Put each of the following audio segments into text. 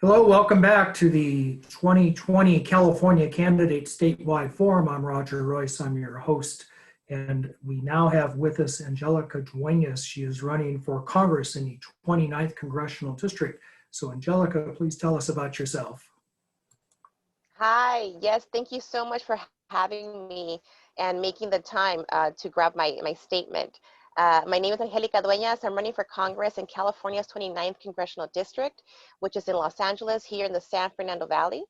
Hello, welcome back to the 2020 California Candidates Statewide Forum. I'm Roger Royce, I'm your host, and we now have with us Angélica Dueñas. She is running for Congress in the 29th Congressional District. So Angélica, please tell us about yourself. Hi, yes, thank you so much for having me and making the time to grab my statement. My name is Angélica Dueñas. I'm running for Congress in California's 29th Congressional District, which is in Los Angeles, here in the San Fernando Valley.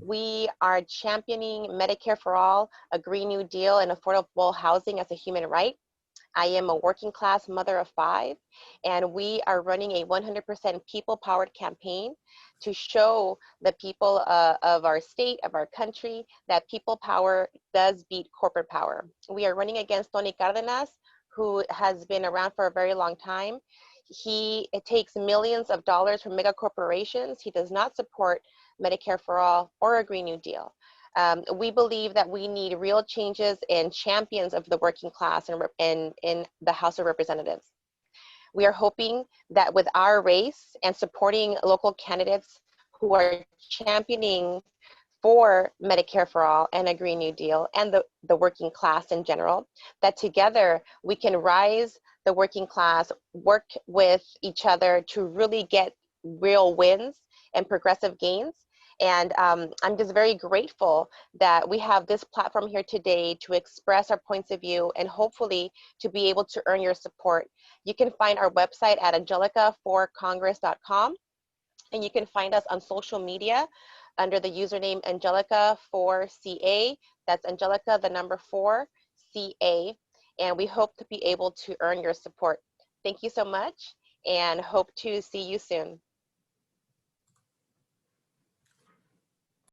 We are championing Medicare for All, a Green New Deal, and affordable housing as a human right. I am a working class mother of 5, and we are running a 100% people-powered campaign to show the people of our state, of our country, that people power does beat corporate power. We are running against Tony Cardenas, who has been around for a very long time. It takes millions of dollars from mega corporations. He does not support Medicare for All or a Green New Deal. We believe that we need real changes and champions of the working class in the House of Representatives. We are hoping that with our race and supporting local candidates who are championing for Medicare for All and a Green New Deal and the working class in general, that together we can rise the working class, work with each other to really get real wins and progressive gains. And I'm just very grateful that we have this platform here today to express our points of view and hopefully to be able to earn your support. You can find our website at angelicaforcongress.com, and you can find us on social media under the username Angélica4CA. That's Angélica, the number 4CA. And we hope to be able to earn your support. Thank you so much and hope to see you soon.